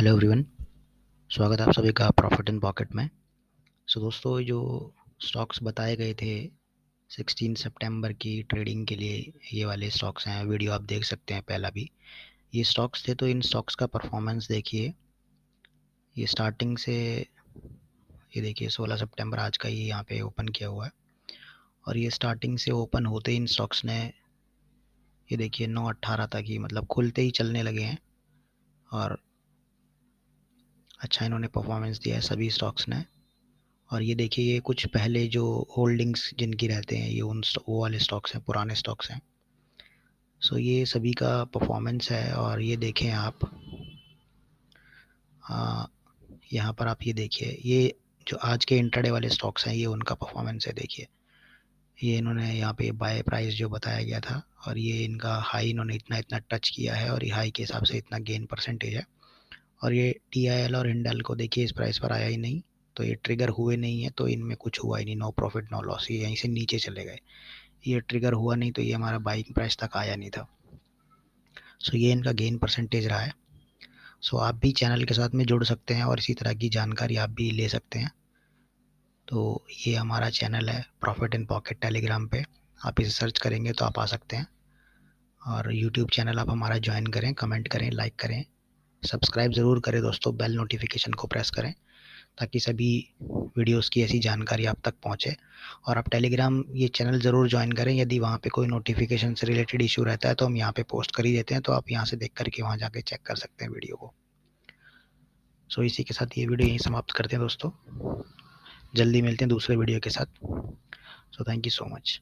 Hello everyone, स्वागत है आप सभी का प्रॉफिट इन पॉकेट में। दोस्तों, जो स्टॉक्स बताए गए थे 16 सितंबर की ट्रेडिंग के लिए, ये वाले स्टॉक्स हैं। वीडियो आप देख सकते हैं। पहला भी ये स्टॉक्स थे, तो इन स्टॉक्स का परफॉर्मेंस देखिए। ये स्टार्टिंग से, ये देखिए 16 सितंबर आज का ये यहाँ पे ओपन किया हुआ है, और ये स्टार्टिंग से ओपन होते ही इन स्टॉक्स ने, ये देखिए 9:18 तक ही, मतलब खुलते ही चलने लगे हैं, और अच्छा इन्होंने परफॉर्मेंस दिया है सभी स्टॉक्स ने। और ये देखिए, ये कुछ पहले जो होल्डिंग्स जिनकी रहते हैं, ये वो वाले स्टॉक्स हैं, पुराने स्टॉक्स हैं। ये सभी का परफॉर्मेंस है। और ये देखें आप, यहाँ पर आप ये देखिए, ये जो आज के इंट्राडे वाले स्टॉक्स हैं, ये उनका परफॉर्मेंस है। देखिए, ये इन्होंने यहाँ पे बाय प्राइस जो बताया गया था, और ये इनका हाई इन्होंने इतना इतना टच किया है, और ये हाई के हिसाब से इतना गेन परसेंटेज है। और ये TIL और हिंडल को देखिए, इस प्राइस पर आया ही नहीं, तो ये ट्रिगर हुए नहीं है, तो इनमें कुछ हुआ ही नहीं। नो प्रॉफिट नो लॉस, ये यहीं से नीचे चले गए। ये ट्रिगर हुआ नहीं, तो ये हमारा बाइंग प्राइस तक आया नहीं था। ये इनका गेन परसेंटेज रहा है। आप भी चैनल के साथ में जुड़ सकते हैं, और इसी तरह की जानकारी आप भी ले सकते हैं। तो ये हमारा चैनल है प्रॉफिट इन पॉकेट, टेलीग्राम पे आप इसे सर्च करेंगे तो आप आ सकते हैं। और यूट्यूब चैनल आप हमारा ज्वाइन करें, कमेंट करें, लाइक करें, सब्सक्राइब ज़रूर करें दोस्तों। बेल नोटिफिकेशन को प्रेस करें, ताकि सभी वीडियोस की ऐसी जानकारी आप तक पहुंचे। और आप टेलीग्राम ये चैनल ज़रूर ज्वाइन करें। यदि वहाँ पे कोई नोटिफिकेशन से रिलेटेड इशू रहता है, तो हम यहाँ पे पोस्ट कर ही देते हैं, तो आप यहाँ से देख करके वहाँ जाके चेक कर सकते हैं वीडियो को। इसी के साथ ये वीडियो यहीं समाप्त करते हैं दोस्तों। जल्दी मिलते हैं दूसरे वीडियो के साथ। Thank you so much.